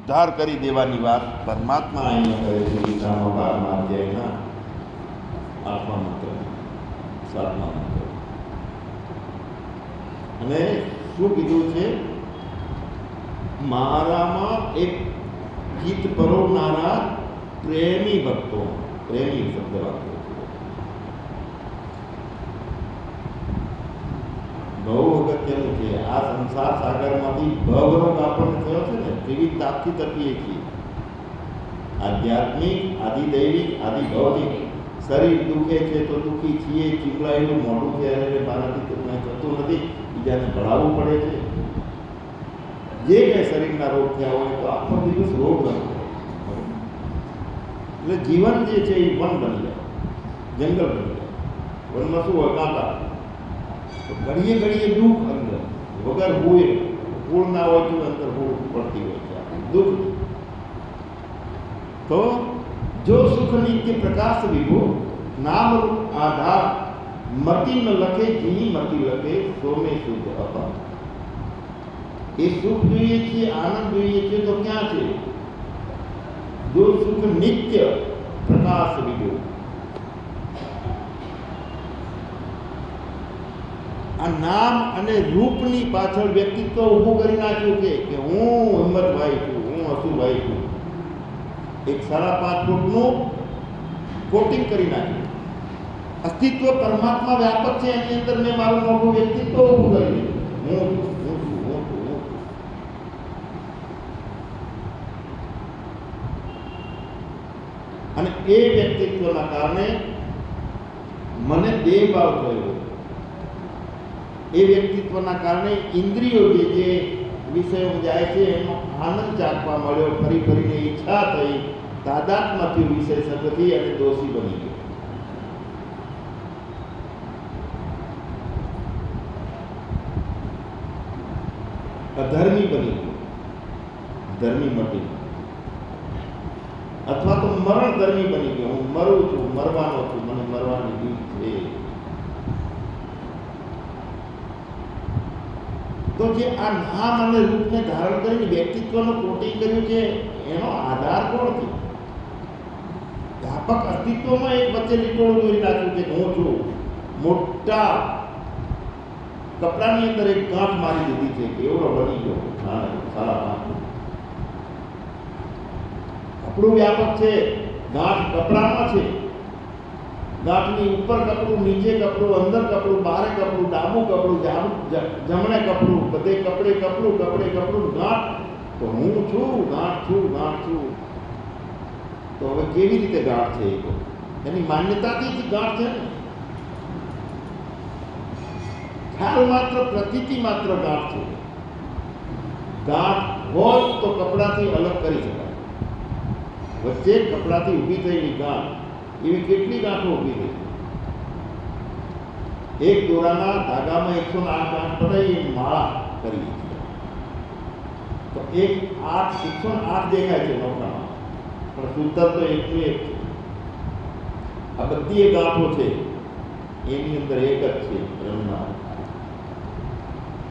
ઉદ્ધાર કરી દેવાની વાત પરમાત્મા અહીંયા કહે છે ગીતામાં 12મા અધ્યાયના 8મા મંત્ર 7મા મંત્ર. અને શું કીધું છે? મારામાં એક ગીત પરોવનારા પ્રેમી ભક્તો, પ્રેમી શબ્દ વાપર્યો છે. બહુ અગત્યનું છે. આ સંસાર સાગરમાંથી ભવરોગ આપણને થયો છે ને, વિવિધ તાપથી તપીએ છીએ. આધ્યાત્મિક, આદિદૈવિક, આદિભૌતિક. શરીર દુખે છે તો દુઃખી છીએ, ચીમલાયેલું મોઢું છે અને મારાથી તો કંઈ થતું નથી, બીજાને ભણાવવું પડે છે. જે કંઈ શરીરના રોગ થયા હોય તો આખો દિવસ રોગ રહે. એટલે જીવન જે છે એ વન બની જાય, જંગલ બની જાય. વનમાં શું હોય? કાંટા. તો ઘડીએ ઘડીએ દુઃખ અંદર વગર હોય, ફૂલ ના હોય તો અંદર ફૂલ પડતી હોય છે દુઃખ. તો જો સુખ નિત્ય પ્રકાશ વિભો નામ આધાર મતિ ન લખે જી મતિ લખે સોમે શુદ્ધ અપા. એ સુખ જોઈએ છીએ, આનંદ જોઈએ છીએ તો ક્યાં છે? જો સુખ નિત્ય પ્રકાશ વિભો. આ નામ અને રૂપની પાછળ વ્યક્તિત્વ ઊભું કરી નાખ્યું કે હું હિંમતભાઈ છું, હું હસુભાઈ છું. એક 5.5 ફૂટનું કોટિંગ કરી નાખ્યું. અસ્તિત્વ પરમાત્મા વ્યાપક છે, એની અંદર મેં મારું મોટું વ્યક્તિત્વ ઊભું કરી દીધું. હું અને એ વ્યક્તિત્વના કારણે મને દેહ ભાવ થયો. એ વ્યક્તિત્વના કારણે ઇન્દ્રિયો જે વિષયો જાય છે એનો આનંદ ચાખવા મળ્યો. ફરી ફરીને ઈચ્છા થઈ, તાદાત્મ્યથી વિષય સગથી અને દોષી બની ગયો. અધર્મી બની ગયો, ધર્મી મટી ગયો. અથવા તો મરણ ધર્મી બની ગયો. હું મરું છું, મરવાનો છું, મને મરવાની બીક છે. તો જે આ નામ અને રૂપને ધારણ કરીને વ્યક્તિત્વનું કોટિંગ કર્યું છે એનો આધાર કોણ છે? વ્યાપક અસ્તિત્વમાં એક વચ્ચે લીટોળું દોરી નાખ્યું છે. હું છું મોટા કપડાની અંદર એક ગાંઠ મારી દીધી છે, એવડો બની ગયો. સારા કપડું વ્યાપક છે, ગાંઠ કપડામાં છે. ગાંઠની ઉપર કપડું, નીચે કપડું, અંદર કપડું, બહાર કપડું, ડાબું કપડું, જમણે કપડું, બધે કપડે કપડું, કપડે કપડું, ગાંઠ. તો હું છું, ગાંઠ છું, ગાંઠ છું. તો હવે કેવી રીતે ગાંઠ છે? એની માન્યતાથી જ ગાંઠ છે ને. ખ્યાલ માત્ર, પ્રતીતિ માત્ર ગાંઠ છે. ગાંઠ હોત તો કપડાથી અલગ કરી શકાય. વચ્ચે કપડાથી ઊભી થયેલી ગાંઠ, એવી કેટલી ગાંઠો ઊભી થઈ. એક દોરાના ધાગામાં 108 ગાંઠ પડાવી માળા કરી. તો 108 દેખાય છે નૌકામાં, પણ સૂતર તો 1 છે. આ બધી એ ગાંઠો છે, એની અંદર એક જ છે બ્રહ્મા.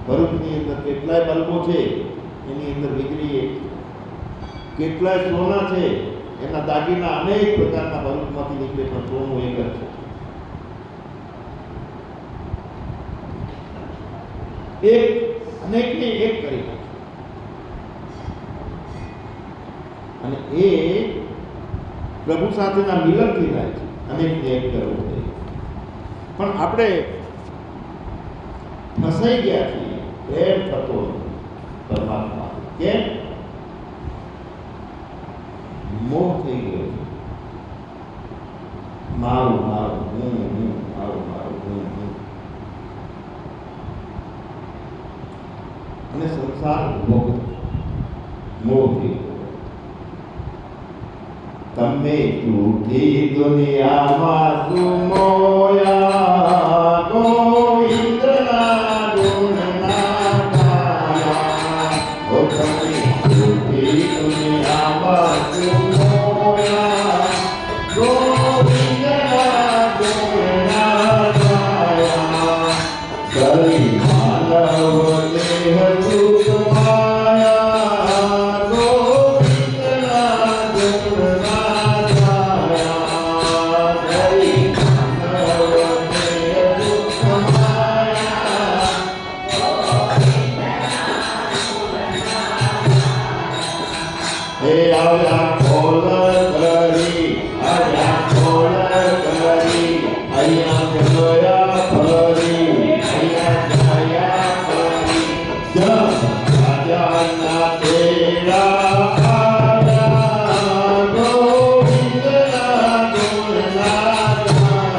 ભરૂચની અંદર કેટલાય બલ્બો છે, એની અંદર વીજળી એક છે. કેટલાય સોના છે, એના દાગીના અનેક પ્રકારના ભરૂચમાંથી નીકળે, પણ સોનું એક જ છે. એક અનેકને એક કરી નાખે. અને એ પ્રભુ સાથેના મિલનથી થાય છે. અનેકને એક કરવું છે. પણ આપણે ફસાઈ ગયા છીએ. પ્રેમ થતો પરમાત્મા કેમ? મોહ થઈ ગયો. મારું મારું, હું મારું મારું, હું. અને સંસાર ભોગ મોહ થઈ ગયો. તમે જૂઠી દુનિયામાં સુમોયા, ગોવિંદના ગુણના ગાયા. ઓ તમે જૂઠી દુનિયામાં સુમોયા, ગોવિંદના ગુણના ગાયા. કરી માનવ દેહ સુખ માયા, ગોવિંદ હે આવ્યા ખોલ કરી, આવ્યા ખોલ કરી, અહીંયા ગયા ફરી, અહીંયા ગયા ફરી. રાજાના તેરા આવ્યા, ગોવિંદના ગુણના ગાયા.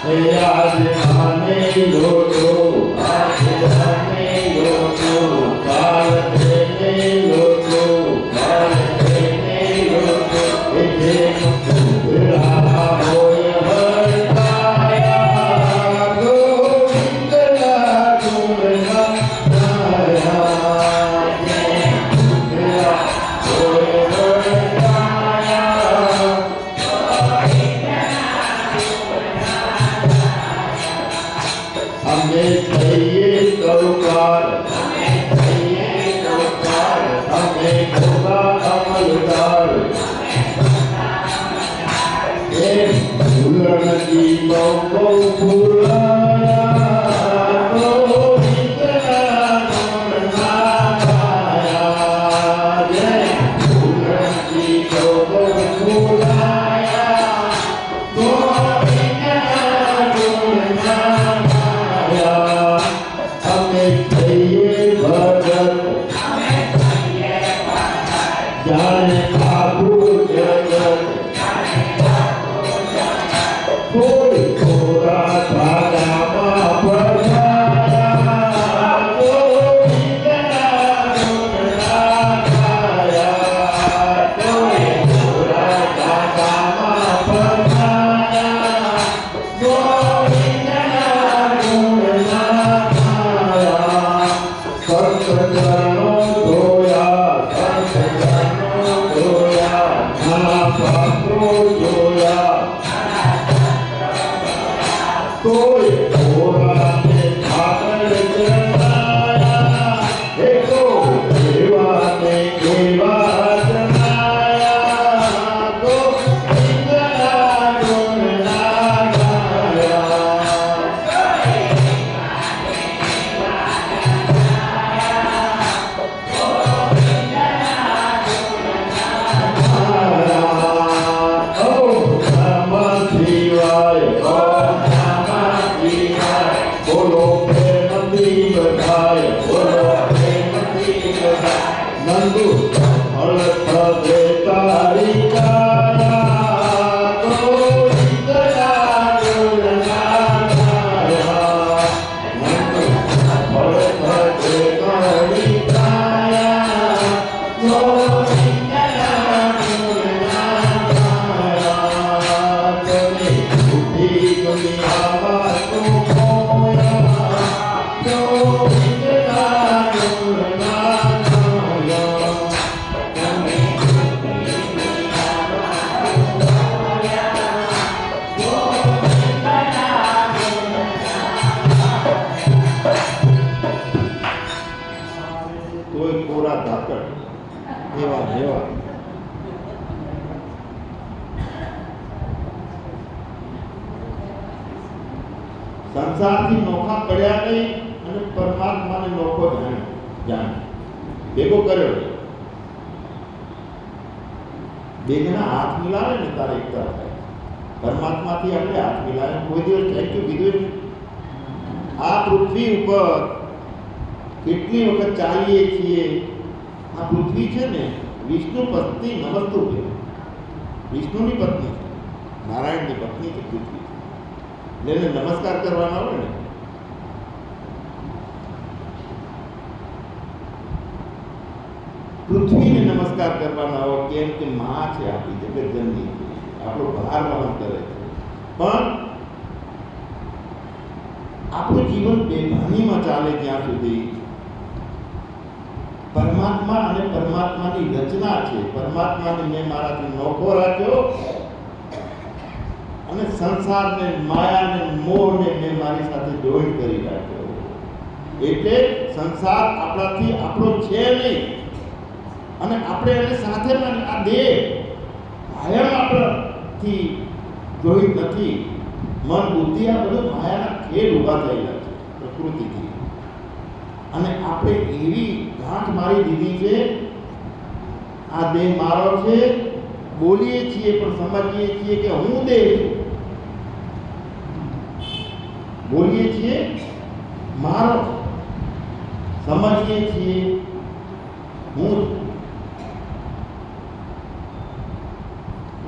હે રાજાના સંસારથી નોખા પડ્યા નહીં અને પરમાત્માને નોખો જાણે ભેગો કર્યો. બેના હાથ મિલાવે ને તારે એકતા થાય. પરમાત્માથી આપણે હાથ મિલાવે કોઈ દિવસ થેન્ક યુ કીધું. આ પૃથ્વી ઉપર કેટલી વખત ચાલીએ છીએ. આ પૃથ્વી છે ને વિષ્ણુ પત્ની નમસ્તુભ્ય, વિષ્ણુની પત્ની છે, નારાયણની પત્ની છે પૃથ્વી. એટલે એને નમસ્કાર કરવાનો આવે ને. પૃથ્વીને નમસ્કાર કરવાના હોય કેમ કે માં છે, આપણી જગતજનની છે, આપણો ભાર વહન કરે છે. પણ આપણું જીવન બેભાનીમાં ચાલે ત્યાં સુધી પરમાત્મા અને પરમાત્માની રચના છે. પરમાત્માને મેં મારાથી નોખો રાખ્યો અને સંસારને, માયાને, મોહને મેં મારી સાથે જોઈન્ટ કરી રાખ્યો. એટલે સંસાર આપણાથી આપણો છે નહીં અને આપણે એને સાથે આ દેહ કાયમ આપણાથી જોઈન્ટ નથી. મન, બુદ્ધિ આ બધું માયાના ખેલ ઊભા થયેલા છે પ્રકૃતિથી. અને આપણે એવી ગાંઠ મારી દીધી છે, આ દેહ મારો છે, બોલીએ છીએ પણ સમજીએ છીએ કે હું દેહ છું. બોલીએ છીએ મારો, સમજીએ છીએ હું.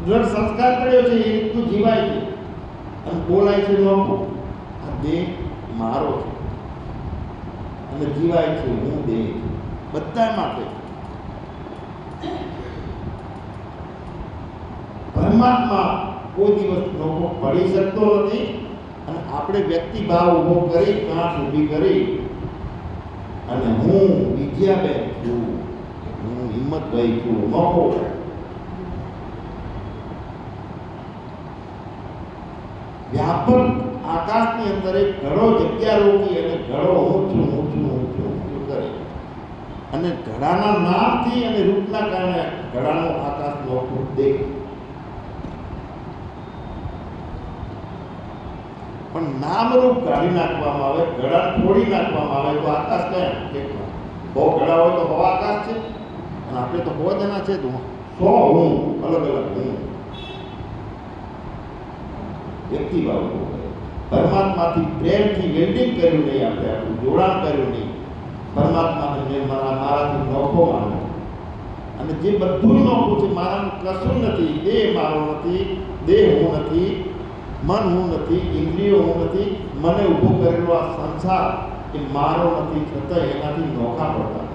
દ્રઢ સંસ્કાર પડ્યો છે એ રીતનું જીવાય છે અને બોલાય છે લોકો. આ દેહ મારો છે અને જીવાય છે હું દેહ છું. બધા માટે પરમાત્મા કોઈ દિવસ લોકો પડી શકતો નથી. અને આપણે વ્યક્તિ ભાવ ઊભો કરી, ગાંઠ ઊભી કરી અને હું વિદ્યાબેન છું, હું હિંમતભાઈ છું, મહો વ્યાપક આકાશની અંદર એક ઘડો જગ્યા રોકી અને ઘડો હું છું, હું છું, હું છું, હું છું કરે. અને ઘડાના નામથી અને રૂપના કારણે ઘડાનો આકાશનો અખૂટ દેખાય. પણ નામરૂપ કાઢી નાખવામાં આવે, ઘડા તોડી નાખવામાં આવે તો આકાશ કયા કેટલા? બહુ ઘડા હોય તો હવા આકાશ છે અને આપણે તો બહુ જણા છે તો 100 હું અલગ અલગ હું વ્યક્તિ ભાવ. પરમાત્માથી પ્રેમથી વેલ્ડિંગ કર્યું નહીં, આપણે આપણું જોડાણ કર્યું નહીં. પરમાત્માને મેં મારાથી નોખો માન્યો અને જે બધું નોખું છે મારાનું કશું નથી. દેહ મારો નથી, દેહ હું નથી, મન હું નથી, ઇન્દ્રિયો હું નથી. મને ઊભો કરેલો આ સંસાર એ મારો નથી, છતાં એનાથી નોખા પડતા નથી.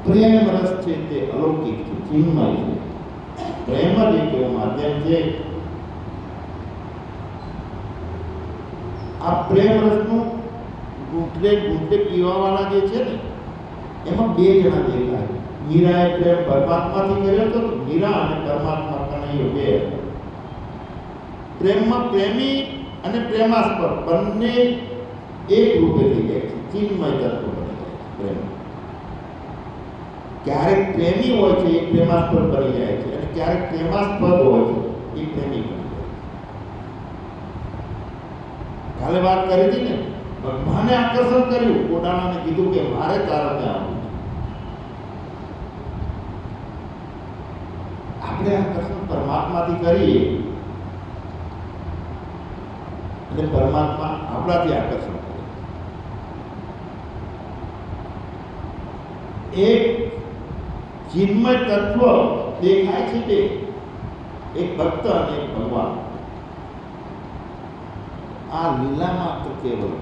પ્રેમ રસ છે તે અલૌકિક છે, ચિન્મય છે. પ્રેમ જ એક એવું માધ્યમ છે. આ પ્રેમ રસનું ઘૂંટે પીવાવાળા જે છે ને એમાં 2 જણા દેખાય. મીરાએ પ્રેમ પરમાત્માથી કર્યો હતો, મીરા અને પરમાત્મા કનૈયો 2 હતા. પ્રેમમાં પ્રેમી અને પ્રેમાસ્પદ બંને એક રૂપે થઈ જાય છે, ચિન્મય તત્વ બની જાય છે પ્રેમ. ક્યારેક પ્રેમી હોય છે એ પ્રેમાસ્પદ બની જાય છે અને ક્યારેક પ્રેમાસ્પદ હોય છે એ પ્રેમી બની જાય છે. કાલે વાત કરી હતી ને, ભગવાને આકર્ષણ કર્યું, કોડાણાને કીધું કે મારે તારા ત્યાં આવવું. આપણે આકર્ષણ પરમાત્માથી કરીએ અને પરમાત્મા આપણાથી આકર્ષણ કરે. એક ચિન્મય તત્વ દેખાય છે બે, એક ભક્ત અને એક ભગવાન. આ લીલા માત્ર કેવલ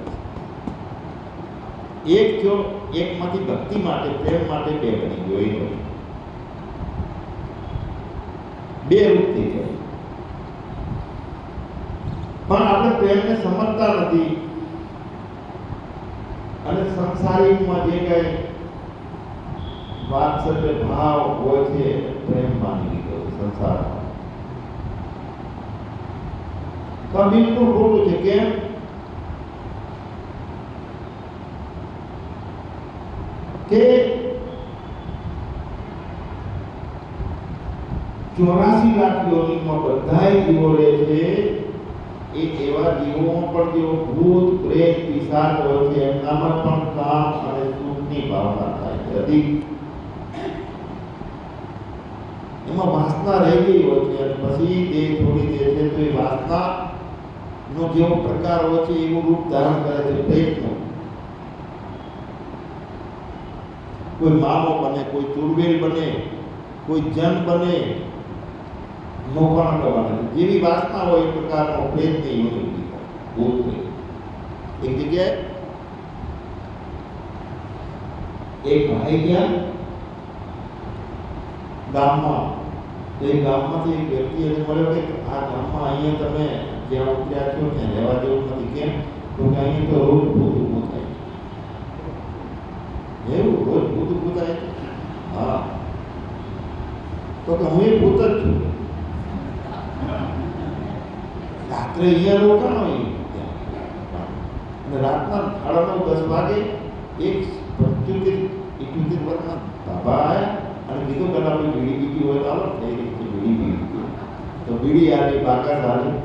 એક જો એકમાંથી ભક્તિ માટે, પ્રેમ માટે 2 બની ગયો. એ 2 રૂપ થઈ જાય. પણ આપણે પ્રેમને સમજતા નથી અને સંસારિકમાં જે કઈ વાત્સલ્ય ભાવ હોય છે પ્રેમ માની લીધો સંસારમાં. તો બિલકુલ ખોટું છે. કેમ? કે 84 લાખ યોનિમાં બધા જીવો રહે છે. એ એવા જીવોમાં પણ જેઓ ભૂત, પ્રેત, પિશાચ હોય છે એમનામાં પણ કામ અને સુખની ભાવના થાય છે. અધિક એમાં વાસના રહી ગઈ હોય છે અને પછી દેહ છોડી દે છે તો એ વાસના નો જેવો પ્રકાર હોય છે એવું રૂપ ધારણ કરે છે પ્રેતનો. કોઈ મામો બને, કોઈ ચુરવેલ બને, કોઈ જન બને, નોખા બને. જેવી વાસના હોય એ પ્રકારનો પ્રેતની યુનિટી ભૂત પ્રેત. એક જગ્યાએ એક ભાઈ ગયા ગામમાં. તો એ ગામમાંથી એક વ્યક્તિ એને મળ્યો કે આ ગામમાં અહીંયા તમે જ્યાં ઉતર્યા છો ત્યાં રહેવા જેવું નથી. કેમ? તો કે અહીંયા તો રોજ ભૂત ઊભું થાય. એવું રોજ ભૂત ઊભું થાય? હા. તો કે હું એ ભૂત જ છું. રાત્રે અહીંયા રોકાણો અને રાતના 9:30-10 વાગે એક 75-78 વર્ષના બાબા આવ્યા અને કીધું કે આપણી બીડી બીજી હોય તો આવો થઈ રહી છે બીડી. તો બીડી આવી, બાકાત આવી.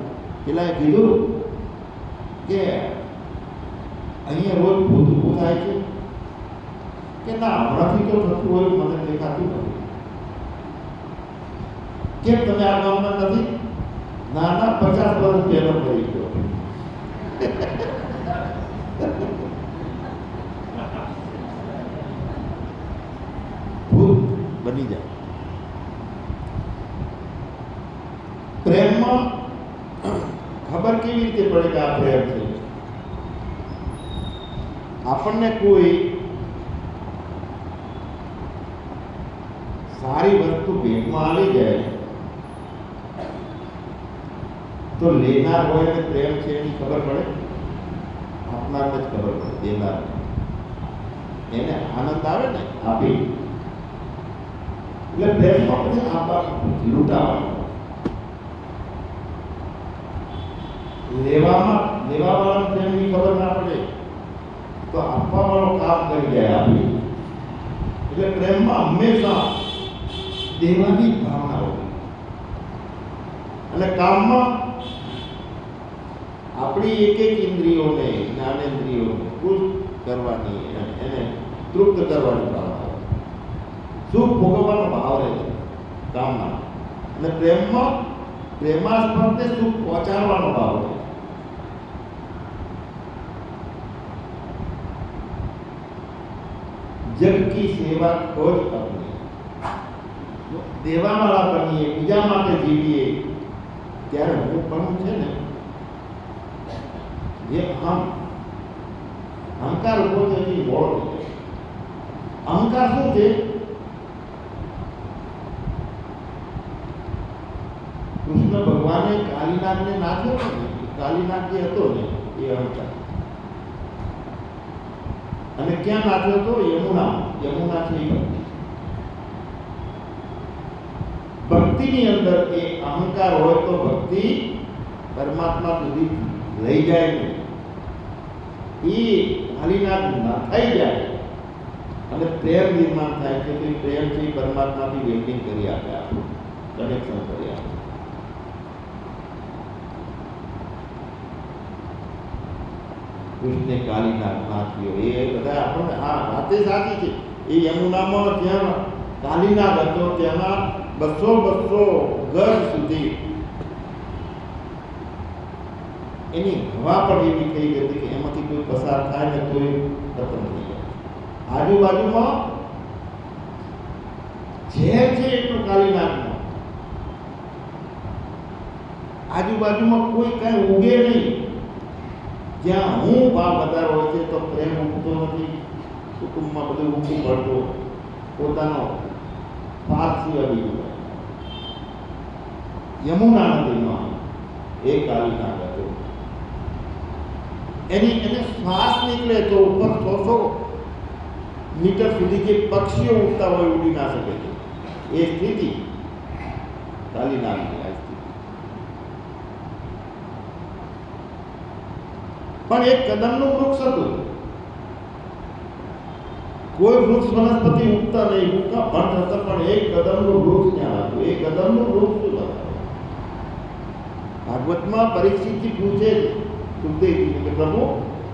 પેલા એ કીધું કે અહીંયા રોજ ભૂત ઊભું થાય છે કે ના, હમણાંથી તો થતું હોય મને દેખાતું નથી. કેમ તમે આ ગામના નથી? ના ના, 50 વર્ષ પહેલો કરી ગયો. ભૂત બની જાય. પ્રેમમાં ખબર કેવી રીતે પડે કે આ પ્રેમ છે? આપણને કોઈ સારી વસ્તુ ભેટમાં આવી જાય તો લેનાર હોય ને પ્રેમ છે એની ખબર પડે? આપનારને જ ખબર પડે. દેનાર એને આનંદ આવે ને આપી, એટલે પ્રેમમાં પછી આપવાનું, લૂંટાવાનું. લેવા વાળા પ્રેમની ખબર ના પડે તો આપવા વાળો કામ કરી જાય આપી. એટલે પ્રેમમાં હંમેશા દેવાની ભાવના હોય અને કામમાં આપણી એક એક ઇન્દ્રિયોને, જ્ઞાનેન્દ્રિયોને ખુશ કરવાની, એને તૃપ્ત કરવાની ભાવના હોય. સુખ ભોગવવાનો ભાવ રહે છે કામમાં. અને પ્રેમાસ્પદને સુખ પહોંચાડવાનો ભાવ રહે. જગ કી સેવા ખોજ अपनी, દેવાવાળા બનીએ, બીજા માટે જીવીએ, ત્યારે હું પણ છે ને જે અહંકાર ઉભો થતી મોડો થઈ જાય. અહંકાર શું છે? કૃષ્ણ ભગવાને કાલીનાગને નાખ્યો ને, કાલીનાગ જે હતો ને એ અહંકાર. અને ક્યાં નાખ્યો હતો? યમુના છે એ ભક્તિ. ભક્તિની અંદર એ અહંકાર હોય તો ભક્તિ પરમાત્મા સુધી લઈ જાય ને એ કાલીનાગ ના થઈ જાય અને પ્રેમ નિર્માણ થાય છે. તો એ પ્રેમ છે પરમાત્માથી વેટિંગ કરી આપે, આપણું કનેક્શન કરી આપે. કૃષ્ણે કાલીનાગ નાખ્યો એ બધા આપણને આ વાતે સાચી છે. એ યમુનામાં જ્યાં કાલીનાગ હતો ત્યાંના 200 ગજ સુધી એની હવા પણ એવી થઈ ગઈ હતી કે એમાંથી કોઈ પસાર થાય ને તો ખતમ થઈ જાય. આજુબાજુમાં ઝેર છે એટલું કાલીનાગમાં, આજુબાજુમાં કોઈ કાંઈ ઉગે નહીં. જ્યાં હું ભાવ વધારે હોય છે તો પ્રેમ ઉગતો નથી, કુટુંબમાં બધું ઊંઘું પડતો, પોતાનો પાક સિવાય બીજું. યમુના નદીમાં એક કાલીનાગ હતો. એને શ્વાસ નીકળે તો ઉપર 100 મીટર સુધી જે પક્ષીઓ ઉડતા હોય ઉડી ના શકે છે. એ સ્થિતિ કાલીનાગની આ સ્થિતિ. પણ એક કદમનું વૃક્ષ હતું. કોઈ વૃક્ષ વનસ્પતિ ઉગતા નહીં, ઉગતા ભટ્ટ હતા, પણ એક કદમનું વૃક્ષ ત્યાં હતું. એ કદમનું વૃક્ષ શું હતું? ભાગવતમાં પરીક્ષિતથી પૂછે સુખદેવજીને કે પ્રભુ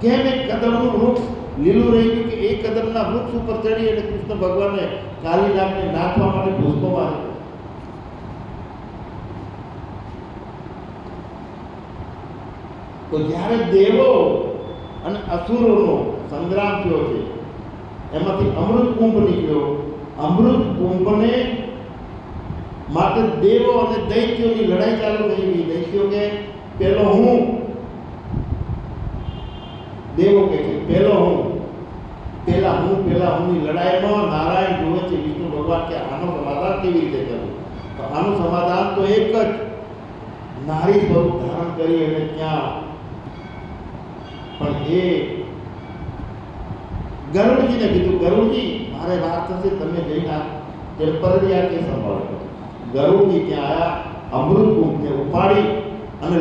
કેમ એક કદમનું વૃક્ષ લીલું રહી ગયું કે એક કદમના વૃક્ષ ઉપર ચડી અને કૃષ્ણ ભગવાને કાલીનાગને નાખવા માટે ભૂસકો માર્યો. તો જ્યારે દેવો અને અસુરોનો સંગ્રામ થયો છે, એમાંથી અમૃત કુંભ નીકળ્યો. અમૃત કુંભને માટે દેવો અને દૈત્યોની લડાઈ ચાલુ થઈ ગઈ. દૈત્યો કે પેલો હું, દેવો કે છે પેલો હું, પેલા હુંની લડાઈમાં નારાયણ જોવે છે વિષ્ણુ ભગવાન કે આનો સમાધાન કેવી રીતે કરવું. તો આનું સમાધાન તો એક જ, નારી સ્વરૂપ ધારણ કરી અને ત્યાં પણ એ ગરુડજીને કીધું, ગરુડજી મારે વાત થશે, તમે જઈને ટેમ્પરરી આ કેસ સંભાળો. ગરુડજી ત્યાં આવ્યા, અમૃત કુંભને ઉપાડી અને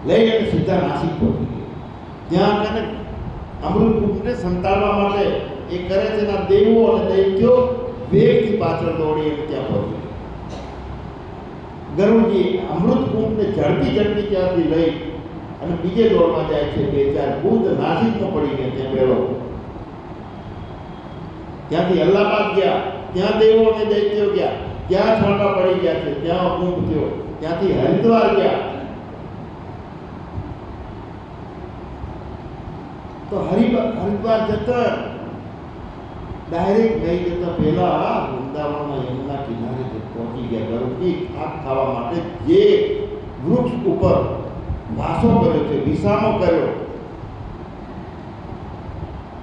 લઈ અને સીધા નાસિક પહોંચી ગયા. ત્યાં કને અમૃત કુંભને સંતાડવા માટે એ કરે છે ના દેવો અને દૈત્યો વેગથી પાછળ દોડી અને ત્યાં પહોંચી ગયા. ગરુડજી અમૃત કુંભને ઝડપી ત્યાંથી લઈ અને બીજે દોડમાં જાય છે. 2-4 બુદ્ધ નાસિકમાં પડી ગયા. ત્યાં બેડો, ત્યાંથી અલ્હાબાદ ગયા, ત્યાં દેવો અને દૈત્યો ગયા, ત્યાં છાંટા પડી ગયા છે, ત્યાં કુંભ થયો. ત્યાંથી હરિદ્વાર ગયા. તો હરિદ્વાર જતા ડાયરેક્ટ નહીં જતા પહેલા વૃંદાવનમાં યમુના કિનારે પહોંચી ગયા. ગરુડજી ખાપ ખાવા માટે જે વૃક્ષ ઉપર વાસો કર્યો છે, વિસામો કર્યો,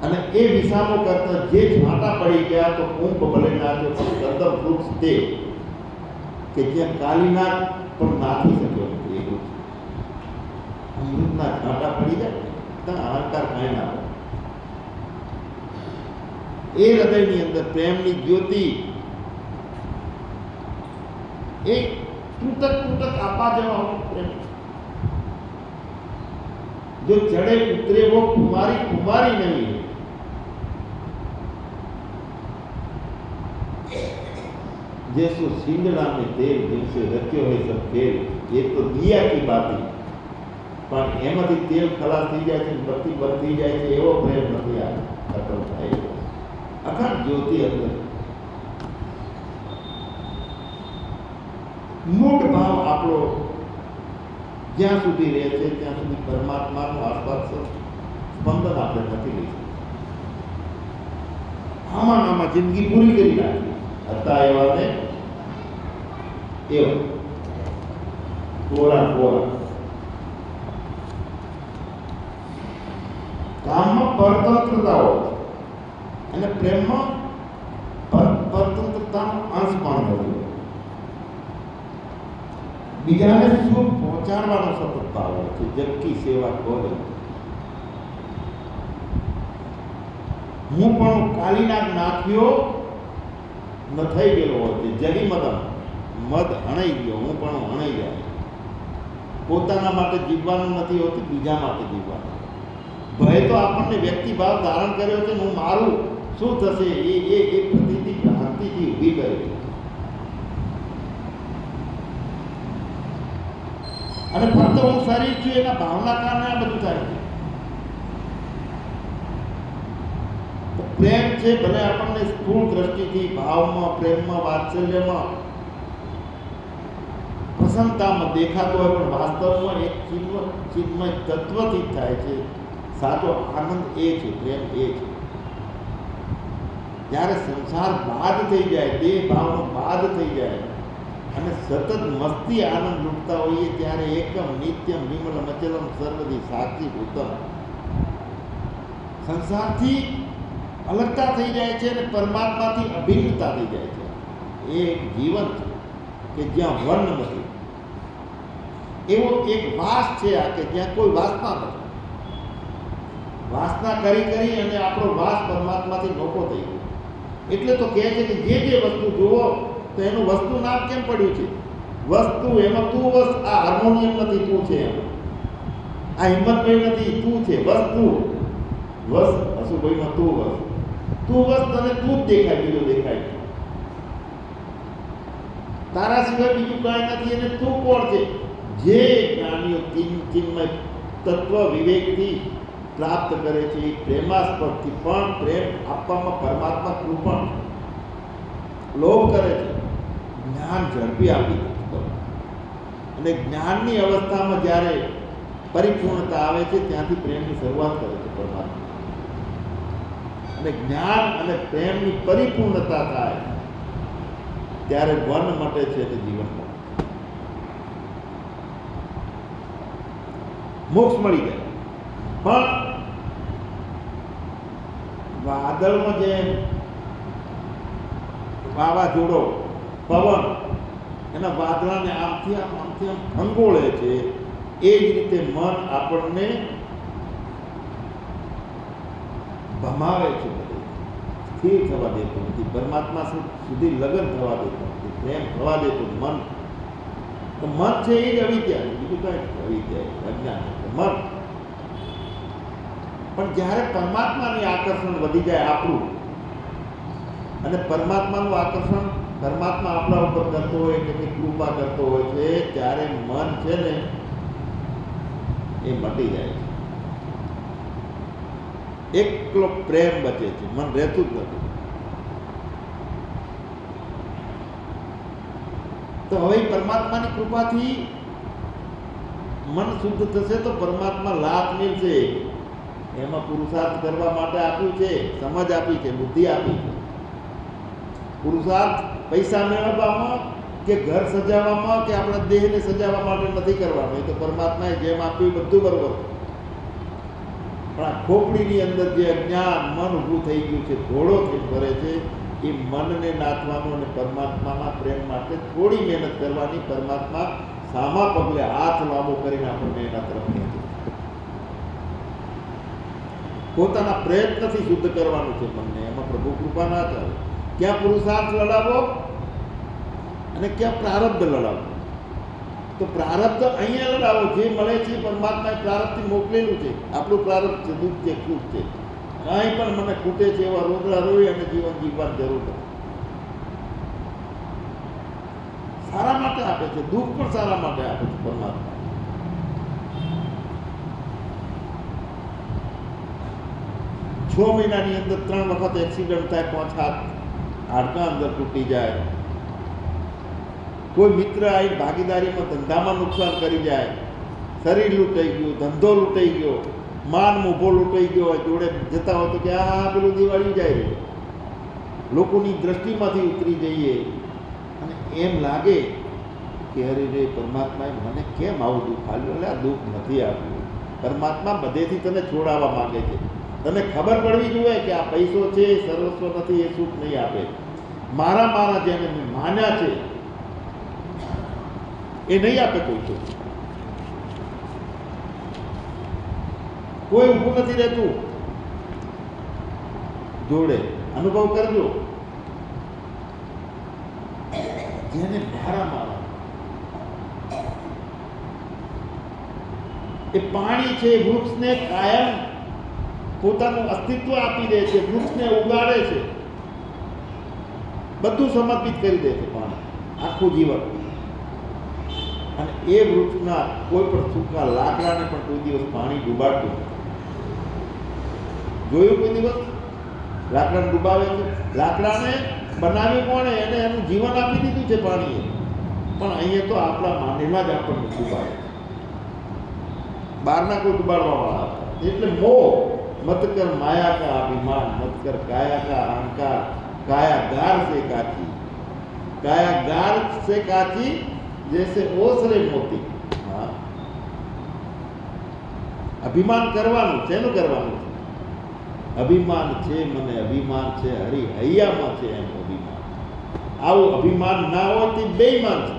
અને એ વિસામો કરતા જે છાંટા પડી ગયા તો કુંભ ભલે ના થયો, પણ કદમ વૃક્ષ તે કે જ્યાં કાલીનાથ પણ નાથી શક્યો નથી. એ વૃક્ષ અમૃતના છાંટા પડી જાય, અહંકાર કાંઈ ના હોય. એ હૃદયની અંદર પ્રેમની જ્યોતિ એક તૂટક આપા જેવા પ્રેમ. જો ચડે ઉતરે वो कुमारी नहीं. जैसो सिंदड़ा में तेल जिनसे रच्यो है सब खेल, ये तो दिया की बात. પણ એમાંથી તેલ ખલાસ થઈ જાય છે, બત્તી બંધ થઈ જાય છે, એવો પ્રેમ નથી આ ખતમ થાય. અખંડ જ્યોતિ અંદર મૂળ ભાવ આપણો જ્યાં સુધી રહે છે ત્યાં સુધી પરમાત્માનું આસપાસ સ્પંદન આપણે નથી લઈ શકતા. આમાં જિંદગી પૂરી કરી નાખી હતા એવા ને એવા કોરા કામમાં પરતંત્રતા હોય અને પ્રેમમાં પરતંત્રતાનો અંશ પણ હોય. બીજાને સુખ પહોંચાડવાનો સતત ભાવ હોય છે. જબકી સેવા કરે. હું પણ કાલીનાગ નાખ્યો ન થઈ ગયેલો હોય છે. જરી મદ હણાઈ ગયો, હું પણ હણાઈ જાય. પોતાના માટે જીવવાનું નથી હોતું, બીજા માટે જીવવાનું. ભય તો આપણને વ્યક્તિ ભાવ ધારણ કર્યો છે, હું મારું શું થશે એ પ્રતિથી ભ્રાંતિથી ઊભી કરે છે. અને ફક્ત હું શરીર છું એના ભાવના કારણે આ બધું થાય છે. પ્રેમ છે ભલે આપણને સ્થૂળ દ્રષ્ટિથી ભાવમાં, પ્રેમમાં, વાત્સલ્યમાં, પ્રસન્નતામાં દેખાતો હોય, પણ વાસ્તવમાં એક ચિન્મય તત્વથી થાય છે. સાચો આનંદ એ છે, પ્રેમ એ છે. જ્યારે સંસાર બાદ થઈ જાય, દેહ ભાવનો બાદ થઈ જાય અને સતત મસ્તી આનંદ લૂંટતા હોઈએ, ત્યારે એકમ નિત્યમ વિમલ અચલમ સર્વદી સાક્ષી ભૂતમ. સંસારથી અલગતા થઈ જાય છે અને પરમાત્માથી અભિન્નતા થઈ જાય છે. એ એક જીવન છે કે જ્યાં વર્ણ નથી. એવો એક વાસ છે આ કે જ્યાં કોઈ વાસના નથી. વાસના કરી અને આપણો વાસ પરમાત્માથી નોખો થઈ ગયો. એટલે તો કહે છે કે જે વસ્તુ જુઓ તો એનું વસ્તુ નામ કેમ પડ્યું છે? વસ્તુ એમાં તું વસ્ત. આ હાર્મોનિયમ નથી, તું છે. આ હિંમતભાઈ નથી, તું છે. વસ્તુ વસ્ત અશુભાઈમાં તું વસ્ત. તું વસ્ત અને તું જ દેખાય, બીજો દેખાય. તારા સિવાય બીજું કાંઈ નથી. અને તું કોણ છે? જે જ્ઞાનીઓ ચિન્મય તત્વ વિવેકથી પ્રાપ્ત કરે છે, એ પ્રેમાસ્પદથી પણ પ્રેમ આપવામાં પરમાત્મા કૃપણ લોભ કરે છે. જ્ઞાન ઝડપી આપી દીધું અને જ્ઞાનની અવસ્થામાં જ્યારે પરિપૂર્ણતા આવે છે ત્યાંથી પ્રેમની શરૂઆત કરે છે પરમાત્મા. અને જ્ઞાન અને પ્રેમની પરિપૂર્ણતા થાય ત્યારે વન મટે છે અને જીવન મળે, મોક્ષ મળી જાય. પણ વાદળમાં જે વાવાઝોડો પવન એના વાદળાને આમથી આમ ફંગોળે છે, એ જ રીતે મન આપણને ભમાવે છે, સ્થિર થવા દેતું નથી, પરમાત્મા સુધી લગ્ન થવા દેતું નથી, પ્રેમ થવા દેતું મન. તો મન છે એ જ અવિદ્યા, બીજું કઈ અવિદ્યા અજ્ઞાન મન. પણ જ્યારે પરમાત્માની આકર્ષણ વધી જાય આપણું, અને પરમાત્માનું આકર્ષણ પરમાત્મા આપણા ઉપર કરતો હોય કે કૃપા કરતો હોય છે, ત્યારે મન છે ને એ મટી જાય છે, એકલો પ્રેમ બચે છે, મન રહેતું જ નથી. તો હવે પરમાત્માની કૃપાથી મન શુદ્ધ થશે તો પરમાત્મા લાભ મળશે. એમાં પુરુષાર્થ કરવા માટે આપ્યું છે, સમજ આપી છે, બુદ્ધિ આપી છે. પુરુષાર્થ પૈસા મેળવવામાં કે ઘર સજાવવામાં કે આપણા દેહને સજાવવા માટે નથી કરવાનો. એ તો પરમાત્માએ જેમ આપ્યું બધું બરોબર. પણ આ ખોપડીની અંદર જે અજ્ઞાન મન ઊભું થઈ ગયું છે, ઘોડો થઈ ફરે છે, એ મનને નાથવાનું અને પરમાત્માના પ્રેમ માટે થોડી મહેનત કરવાની. પરમાત્મા સામા પગલે હાથ લાંબો કરીને આપણને એના તરફ ખેંચે. પોતાના પ્રયત્નથી શુદ્ધ કરવાનું છે મનને, એમાં પ્રભુ કૃપા ના ચાલે. ક્યાં પુરુષાર્થ લડાવો અને ક્યાં પ્રારબ્ધ લડાવો. તો પ્રારબ્ધ અહીંયા લડાવો, જે મળે છે પરમાત્માએ પ્રારબ્ધથી મોકલેલું છે. આપણું પ્રારબ્ધ છે, દુઃખ છે, સુખ છે. કાંઈ પણ મને ખૂટે છે એવા રોદડા રોઈ અને જીવન જીવવાની જરૂર નથી. સારા માટે આપે છે, દુઃખ પણ સારા માટે આપે છે પરમાત્મા. 6 મહિનાની અંદર 3 વખત એક્સિડન્ટ થાય, 5 હાથ હાડકાં અંદર તૂટી જાય, કોઈ મિત્ર આવી ભાગીદારીમાં ધંધામાં નુકસાન કરી જાય, શરીર લૂંટાઈ ગયું, ધંધો લૂંટાઈ ગયો, માન મોભો લૂંટાઈ ગયો હોય, જોડે જતા હોય તો કે આ પેલું દિવાળી જાય રહ્યું, લોકોની દ્રષ્ટિમાંથી ઉતરી જઈએ અને એમ લાગે કે અરે રે પરમાત્માએ મને કેમ આવું દુઃખ આપ્યું. એટલે આ દુઃખ નથી આપ્યું, પરમાત્મા બધેથી તને છોડાવવા માંગે છે. તને ખબર પડવી જોઈએ કે આ પૈસો છે સર્વસ્વ નથી, એ સુખ નહીં આપે. મારા જેને મેં માન્યા છે એ નહીં આપે કોઈ સુખ. કોઈ ઊભું નથી રહેતું જોડે, અનુભવ કરજો. જેને મારા એ પાણી છે, વૃક્ષને કાયમ પોતાનું અસ્તિત્વ આપી દે છે, વૃક્ષને ઉગાડે છે, બધું સમર્પિત કરી દે છે પાણી, આખું જીવન. અને એ વૃક્ષના કોઈ પણ સૂકા લાકડાને પણ કોઈ દિવસ પાણી ડૂબાડતું નથી. જોયું કોઈ દિવસ લાકડાને ડૂબાવે છે? લાકડાને બનાવ્યું કોણે? એને એનું જીવન આપી દીધું છે પાણીએ. પણ અહીંયા તો આપણા માનેલા જ આપણને ડૂબાવે, બહારના કોઈ ડૂબાડવા વાળા. એટલે મોહ मत कर माया का अभिमान, मत कर काया का अहंकार, कायागार से काची, कायागार से काची जैसे ओसरे मोती. हाँ, અભિમાન કરવાનું છે. એનું કરવાનું છે. અભિમાન છે, મને અભિમાન છે, હરિ હૈયામાં છે એમ અભિમાન. આવું અભિમાન ના હોય તે બેઈમાન છે.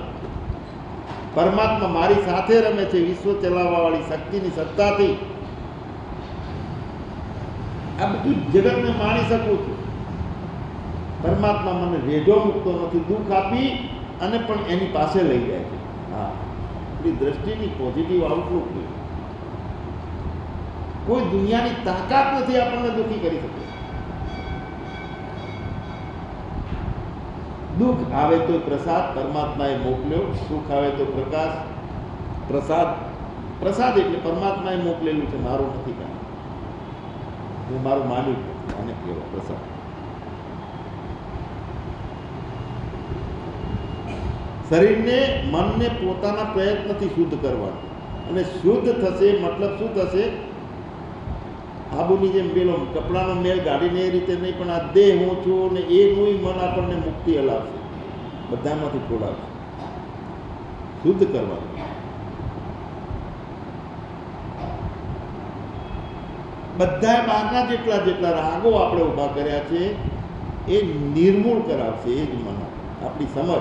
પરમાત્મા મારી સાથે રમે છે, વિશ્વ ચલાવવા વાળી શક્તિની સત્તાથી આ બધું જગતને માણી શકું છું. પરમાત્મા મને રેઢો મૂકતો નથી, દુઃખ આપી અને પણ એની પાસે લઈ જાય છે. હા, આપણી દ્રષ્ટિની પોઝિટિવ આઉટલુક છે. કોઈ દુનિયાની તાકાત નથી આપણને દુઃખી કરી શકે. દુઃખ આવે તો પ્રસાદ પરમાત્માએ મોકલ્યો, સુખ આવે તો પ્રકાશ. પ્રસાદ એટલે પરમાત્માએ મોકલેલું છે, મારું નથી કાંઈ. હું મારું માલિક, આને કહેવાય પ્રસાદ. શરીરને, મનને પોતાના પ્રયત્નથી શુદ્ધ કરવાનું. અને શુદ્ધ થશે મતલબ શું થશે? આબુની જેમ પેલો કપડાનો મેલ ગાડીને એ રીતે નહીં, પણ આ દેહ હું છું ને એનું મન આપણને મુક્તિ હલાવશે, બધામાંથી છોડાવશે. શુદ્ધ કરવાનું. બધા બહારના જેટલા રાગો આપણે ઊભા કર્યા છે એ નિર્મૂળ કરાવશે. એ જ મન, આપણી સમજ.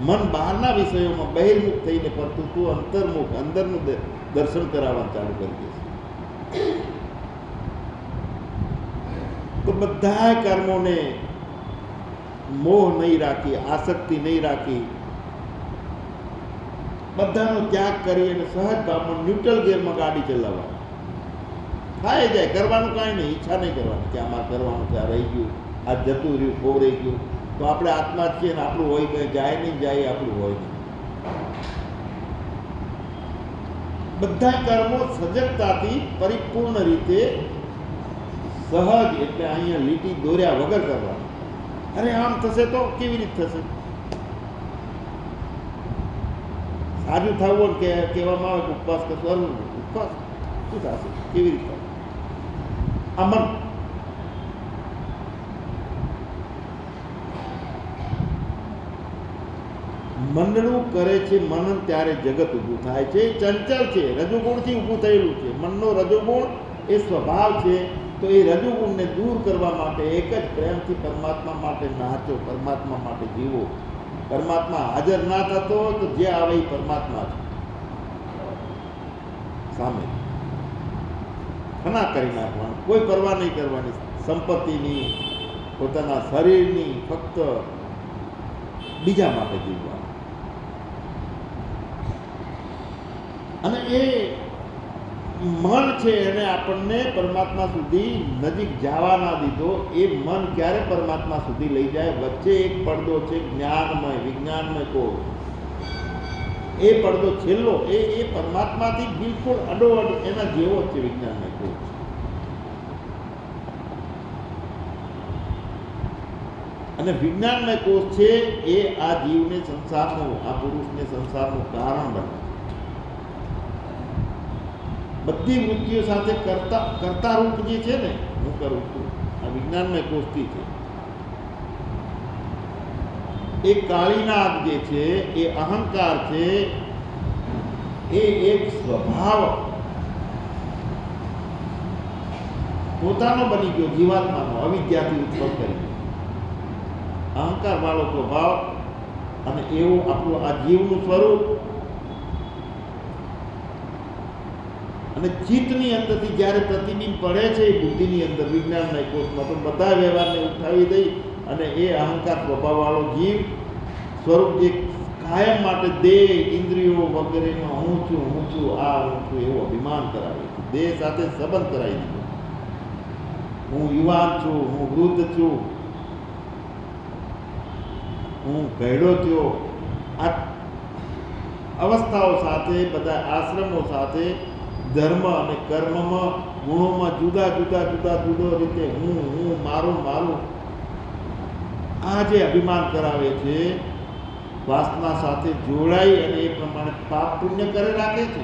મન બહારના વિષયોમાં બહિર્મુખ થઈને ફરતું તું અંતર્મુખ, અંદરનું દર્શન કરાવવાનું ચાલુ કરી દેશે. તો બધા કર્મોને મોહ નહીં રાખી, આસક્તિ નહીં રાખી, બધાનો ત્યાગ કરી અને સહજ ભાવમાં ન્યુટ્રલ ગેરમાં ગાડી ચલાવવા. થાય જાય, કરવાનું કાંઈ નહીં, ઈચ્છા નહીં કરવાની કે આમાં કરવાનું છે, આ રહી ગયું, આ જતું રહ્યું, ખોવરાઈ ગયું. તો આપણે આત્મા જ છીએ ને આપણું હોય કંઈ જાય નહીં, જાય આપણું હોય નહીં. બધા કર્મો સજગતાથી પરિપૂર્ણ રીતે સહજ, એટલે અહીંયા લીટી દોર્યા વગર કરવાનું. અરે આમ થશે તો કેવી રીતે થશે? સાજું થવું કે કહેવામાં આવે કે ઉપવાસ કરવાનો, ઉપવાસ શું થશે? કેવી રીતે? આ મન મનનું કરે છે મનન, ત્યારે જગત ઊભું થાય છે. ચંચળ છે, રજોગુણથી ઊભું થયેલું છે. મનનો રજોગુણ એ સ્વભાવ છે. તો એ રજોગુણને દૂર કરવા માટે એક જ પ્રેમથી પરમાત્મા માટે નાચો, પરમાત્મા માટે જીવો. પરમાત્મા હાજર ના થતો તો જે આવે એ પરમાત્મા છે સામે. ખના કરી નાખવાનું, કોઈ પરવા નહીં કરવાની સંપત્તિની, પોતાના શરીરની, ફક્ત બીજા માટે જીવવાનું. અને એ મન છે એને આપણને પરમાત્મા સુધી નજીક જવા ના દીધો. એ મન ક્યારે પરમાત્મા સુધી લઈ જાય? વચ્ચે એક પડદો છે, જ્ઞાનમય, વિજ્ઞાનમય કોષ. એ પડદો છેલ્લો એ પરમાત્માથી બિલકુલ અડોઅડ એના જેવો જ છે, વિજ્ઞાનમય કોષ. અને વિજ્ઞાનમય કોષ છે એ આ જીવને સંસારનું, આ પુરુષને સંસારનું કારણ બને. બધી વૃત્તિઓ સાથે કરતા રૂપ જે છે ને, હું કરું છું, આ વિજ્ઞાનમય કોષથી છે. એ કાળીનાગ જે છે, એ અહંકાર છે, એ એક સ્વભાવ પોતાનો બની ગયો, જીવાત્માનો, અવિદ્યાથી ઉત્પન્ન કરી ગયો અહંકાર વાળો સ્વભાવ. અને એવું આપણું આ જીવનું સ્વરૂપ. અને ચિત્તની અંદરથી જ્યારે પ્રતિબિંબ પડે છે એ બુદ્ધિની અંદર, વિજ્ઞાનમય કોષમાં, તો બધા વ્યવહારને ઉઠાવી દઈ અને એ અહંકાર સ્વભાવવાળો જીવ સ્વરૂપ જે કાયમ માટે દેહ, ઇન્દ્રિયો વગેરેમાં હું છું, આ હું છું એવું અભિમાન કરાવે છે. દેહ સાથે સંબંધ કરાવી દીધો. હું યુવાન છું, હું વૃદ્ધ છું, હું ઘેડો થયો. આ અવસ્થાઓ સાથે, બધા આશ્રમો સાથે, ધર્મ અને કર્મમાં, ગુણોમાં જુદા રીતે હું મારું આ જે અભિમાન કરાવે છે, વાસના સાથે જોડાઈ અને એ પ્રમાણે પાપ પુણ્ય કરે રાખે છે.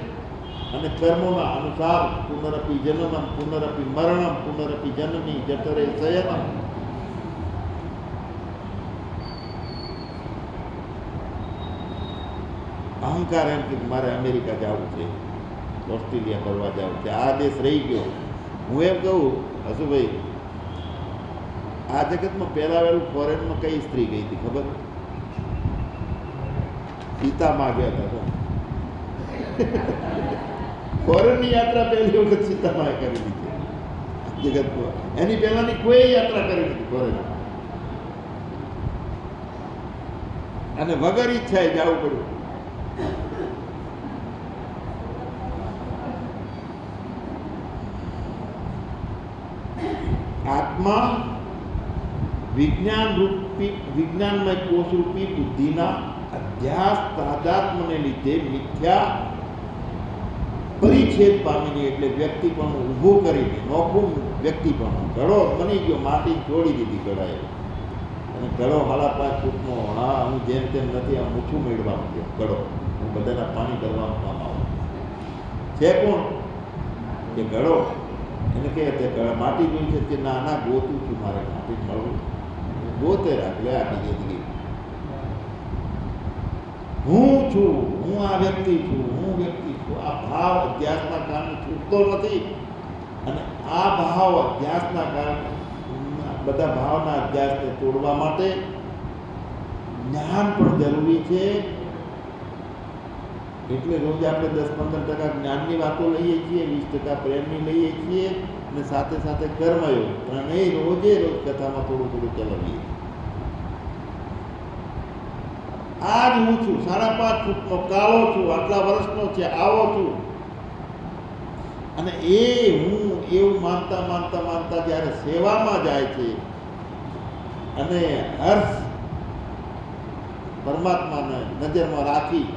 અને કર્મોના અનુસાર પુનરપી જનનમ, પુનરપી મરણમ, પુનરપી જનની જઠરે શયનમ. અહંકાર એમ કે મારે અમેરિકા જવું છે, ઓસ્ટ્રેલિયા ફરવા જવું છે, આ દેશ રહી ગયો. હું એમ કહું, હસુભાઈ, આ જગતમાં પહેરાવેલું ફોરેનમાં કઈ સ્ત્રી ગઈ હતી ખબર? સીતામાં ગયા હતા. ફોરેનની યાત્રા પહેલી વખત સીતામાં કરી દીધી જગતમાં. એની પહેલાની કોઈ યાત્રા કરી નથી ફોરેન. અને વગર ઈચ્છાએ જવું પડ્યું. આત્મા વિજ્ઞાનમય કોષરૂપી બુદ્ધિના અધ્યાસ તાદાત્મ્યને લીધે મિથ્યા પરિચ્છેદ પામીને, એટલે વ્યક્તિપણું ઊભું કરીને, નોખું વ્યક્તિપણું, ઘડો બની ગયો, માટી છોડી દીધી ઘડાએ. અને ગળો 5.5 ફૂટનો, હા હું જેમ તેમ નથી, આ મૂછું મેળવા માંગ્યો ગળો, હું બધાના પાણી કરવાનું કામ આવું છે. કોણ કે ગળો? એને કહે તે માટી જોઈ છે કે ના ના ગોતું છું, મારે માટી મળવું, ગોતે રાખ લે આ જિંદગી. હું છું, હું આ વ્યક્તિ છું, હું વ્યક્તિ છું. આ ભાવ અધ્યાસના કારણે છૂટતો નથી. અને આ ભાવ અધ્યાસના કારણે બધા ભાવના અધ્યાસને તોડવા માટે જ્ઞાન પણ જરૂરી છે. એટલે રોજ આપણે 10-15% જ્ઞાનની વાતો લઈએ છીએ, 20% પ્રેમની લઈએ છીએ, અને સાથે સાથે કર્મયોગ ત્રણેય રોજે રોજ કથામાં થોડું થોડું ચલાવીએ. આ જ હું છું, 5.5 ફૂટનો કાળો છું, આટલા વર્ષનો છે, આવો છું. અને એ હું એવું માનતા માનતા માનતા જ્યારે સેવામાં જાય છે અને હર્ષ પરમાત્માને નજરમાં રાખી,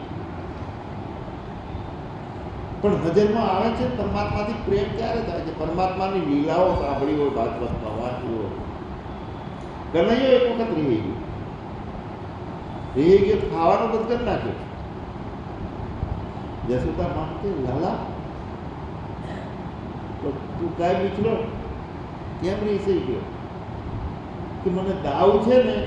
પણ નજરમાં આવે છે પરમાત્માથી પ્રેમ ક્યારે થાય છે? પરમાત્માની લીલાઓ સાંભળી હોય, ભાગવતમાં વાંચી હોય. કનૈયો એક વખત રહી ગયો, ખાવાનું બંધ કરી નાખ્યું. જસોદા માંગતે લાલા તો તું કાંઈ બીચલો કેમ રહી ગયો? કે મને દાવ છે ને,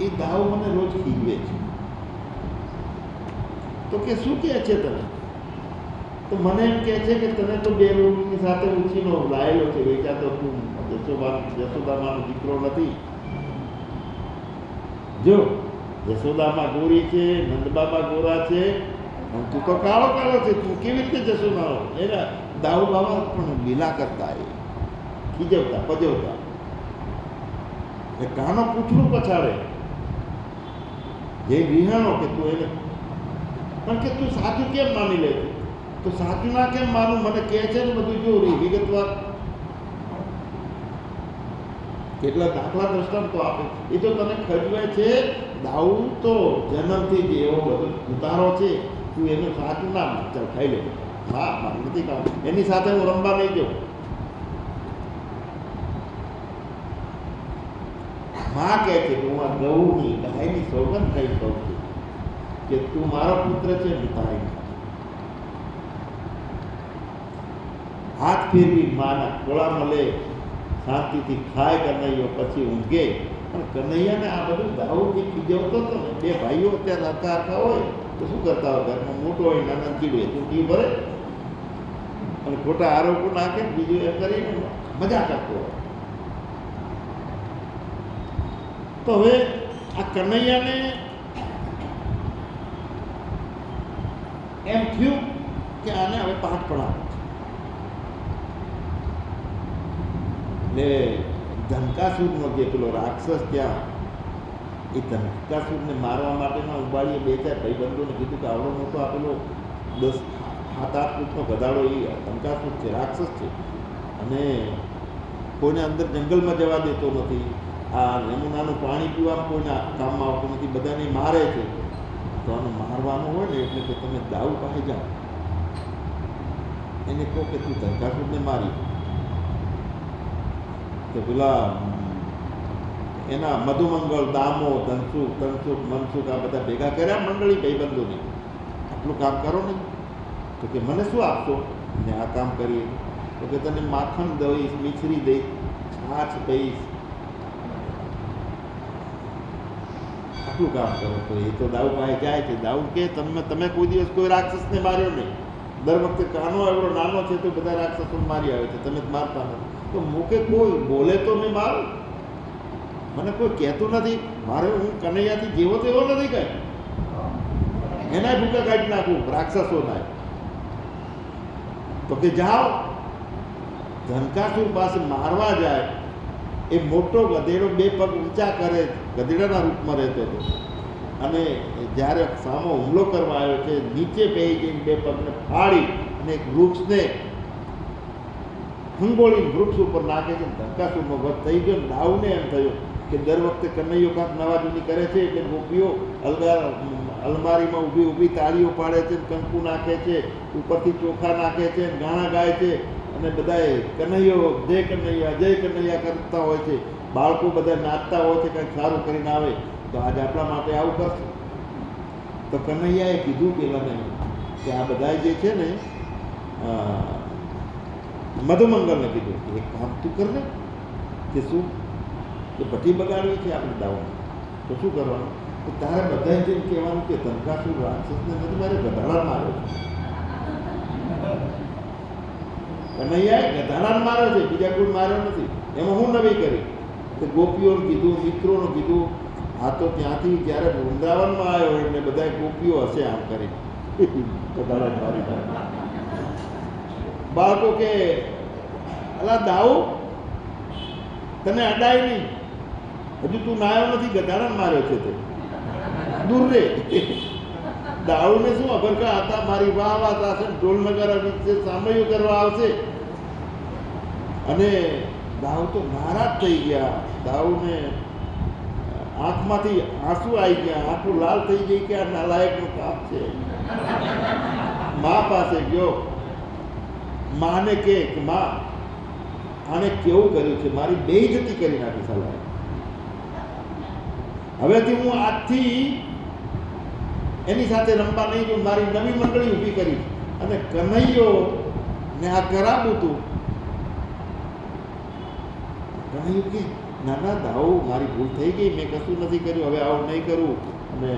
એ દાવ મને રોજ ખીજવે છે. તો કે શું કહે છે તને? તો મને એમ કહે છે કે તને તો 2 રોગની સાથે ઉછીનો લાયેલો છે, વેચાતો તું જસોદામાનો દીકરો નથી. જો જસોદામાં ગોરી છે, નંદબાબા ગોરા છે, તું તો કાળો કાળો છે, તું કેવી રીતે જસોદાનો? એના દાઉ બાબા પણ લીલા કરતા, એ ખીજવતા પજવતા. એ કાનો પૂછડું પછાડે, જે વિહાણો કે તું એને, પણ કે તું સાચું કેમ માની લે? તો સાચું ના કેમ માનું? મને કહે છે ને બધું જો રહી વિગતવાર કેટલા દાખલા દ્રષ્ટાંતો આપે. એ તો તને ખજવે છે. દાઉ તો જન્મથી જ એવો બધો ઉતારો છે, તું એનું સાચું ના માન. ચાલ ખાઈ લે, હા મારે નથી ખાવું, એની સાથે હું રમવા નહીં જાઉં. માં કહે છે કે હું આ ગૌની ગાયની સોગંદ થઈ કહું છું કે તું મારો પુત્ર છે, તારી હાથ ફેરવી માના ખોળા મળે, શાંતિથી ખાય કનૈયો, પછી ઊંઘે. પણ કનૈયાને આ બધું દાઉથી ખીજવતો હતો ને. 2 ભાઈઓ અત્યારે હરખા હરખા હોય તો શું કરતા હોય? ઘરમાં મોટો હોય, નાના ચીડવે, ચૂંટી ભરે અને ખોટા આરોપો નાખે, બીજું એ કરીને મજા કરતો હોય. તો હવે આ કનૈયાને એમ થયું કે આને હવે પાઠ પડાવો. ને ધનકાસુરનો જે પેલો રાક્ષસ ત્યાં, એ ધનકાસુરને મારવા માટેના ઉબાડીએ 2-4 ભાઈબંધોને કીધું કે આવડો મોટો આપેલો 10-7-8 ફૂટનો ગધાડો, એ ધનકાસુર છે, રાક્ષસ છે, અને કોઈને અંદર જંગલમાં જવા દેતો નથી. આ યમુનાનું પાણી પીવામાં કોઈને કામમાં આવતું નથી, બધાને મારે છે. તો આને મારવાનું હોય ને એટલે કે તમે દાઉ પાસે જાઓ, એને કહો કે તું ધનકાસુરને મારી. તો પેલા એના મધુમંગળ, દામો, તનસુખ, મનસુખ આ બધા ભેગા કર્યા મંડળી ભાઈબંધોની, આટલું કામ કરો ને. તો કે મને શું આપશો? ને આ કામ કરીએ તો કે તને માખણ દઈશ, મિશ્રી દઈશ, છાછ દઈશ, આટલું કામ કરો. તો એ તો દાઉ પાસે જાય છે. દાઉ કે તમે કોઈ દિવસ કોઈ રાક્ષસને માર્યો નહીં. દર વખતે કાનો એવડો નાનો છે તો બધા રાક્ષસોને મારી આવે છે, તમે જ મારતા નથી. તો મુકે કોઈ બોલે તો મેં મારું, મને કોઈ કહેતું નથી. મારે હું કનૈયાથી જેવો તેવો નથી કાંઈ, એના ભૂકા કાઢી નાખું રાક્ષસોના. તો કે જાઓ. ધનકાસુર પાસે મારવા જાય. એ મોટો ગધેડો 2 પગ ઊંચા કરે, ગધેડાના રૂપમાં રહેતો હતો, અને જ્યારે સામો હુમલો કરવા આવ્યો છે, નીચે બેસી જઈને 2 પગને ફાડી અને એક વૃક્ષને ખંગોળીને વૃક્ષ ઉપર નાખે છે. ધનકાસુરનો વધ થઈ ગયો. દાઉને એમ થયું કે દર વખતે કનૈયો કાંક નવા જૂની કરે છે એટલે ગોપીઓ અલમારીમાં ઊભી તાળીઓ પાડે છે, કંકુ નાખે છે, ઉપરથી ચોખા નાખે છે, ગાણા ગાય છે, અને બધાએ જય કનૈયા કરતા હોય છે. બાળકો બધા નાચતા હોય છે, કંઈક સારું કરીને આવે તો આજે આપણા માટે આવું કરશે. તો કનૈયાએ કીધું પેલા નહીં કે આ બધા જે છે ને મધુમંગલને કીધું કે એક કામ તું કર ને, કે શું કે ભઠ્ઠી બગાડવી છે આપણે દાવાનું, તો શું કરવાનું? તો તારે બધાએ જેમ કહેવાનું કે તનકાસુર રાક્ષસને નથી મારે ગધાડા માર્યો છે. કનૈયાએ ગધાડા માર્યો છે, બીજા કોઈ માર્યો નથી. એમાં હું નવી કરી તો ગોપીઓને કીધું, મિત્રોને કીધું. આ તો ત્યાંથી જ્યારે વૃંદાવનમાં આવ્યો એટલે બધા ગોપીઓ હશે આમ કરી ગધાડા મારી નાખ્યા. બાળકો કે અલા દાઉ તને અડાય નહીં, હજુ તું નાયો નથી, ગધાડા માર્યો છે તે દૂર રે. દાઉને શું અભરકા હતા, મારી વાહ વાહ થશે, ઢોલ નગર સામૈયું કરવા આવશે. અને દાઉ તો નારાજ થઈ ગયા. દાઉને આંખમાંથી આંસુ આવી ગયા, આંખો લાલ થઈ ગઈ કે આ નાલાયકનું કામ છે. મા પાસે ગયો, માને કે માં આને કેવું કર્યું છે, મારી બેઇજ્જતી કરી નાખી સાલા. હવેથી હું આજથી એની સાથે રમવા નહીં જોઉં, મારી નવી મંડળી ઊભી કરી. અને કનૈયો ને આ કરાવું તું. કનૈયો કે ના ના દાઉ મારી ભૂલ થઈ ગઈ, મેં કશું નથી કર્યું, હવે આવું નહીં કરું. અને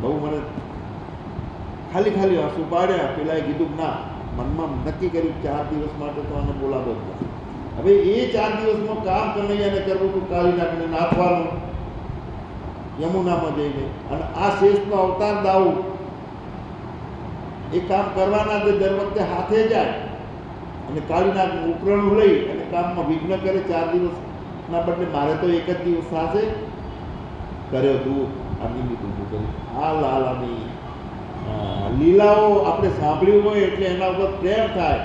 બહુ મને ખાલી આંસુ પાડ્યા. પેલાએ કીધું ના, મનમાં નક્કી કર્યું 4 દિવસ માટે તો આને બોલાવો જ. હવે એ 4 દિવસમાં કામ કનૈયાને કરવું હતું, કાઢી નાખીને નાખવાનું યમુનામાં જઈને. અને આ શેષનો અવતાર દાઉ એ કામ કરવાના જે દર વખતે હાથે જાય અને કાઢી નાખ ઉપરણું લઈ અને કામમાં વિઘ્ન કરે. 4 દિવસના બદલે મારે તો એક જ દિવસ થશે, કર્યો તું આ નિમિત્ત ઊભું કર્યું. આ લાલાની લીલાઓ આપણે સાંભળ્યું હોય એટલે એના ઉપર પ્રેમ થાય.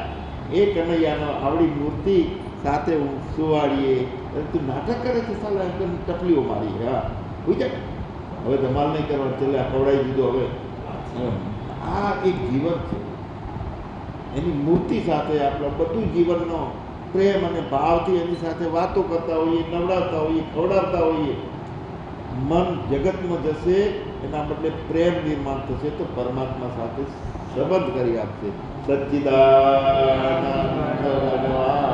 એ કનૈયાનો આવડી મૂર્તિ સાથે સુવાડીએ. તું નાટક કરે છે સાલા, એમ ટપલીઓ મારી. હા હોઈ જાય, હવે ધમાલ નહીં કરવાનું, છેલ્લે ખવડાવી દીધો. હવે આ એક જીવન છે, એની મૂર્તિ સાથે આપણો બધું જીવનનો પ્રેમ અને ભાવથી એની સાથે વાતો કરતા હોઈએ, નવડાવતા હોઈએ, ખવડાવતા હોઈએ. મન જગતમાં જશે, એના બદલે પ્રેમ નિર્માણ થશે તો પરમાત્મા સાથે સંબંધ કરી આપશે. સચ્ચિદાનંદ ભગવાન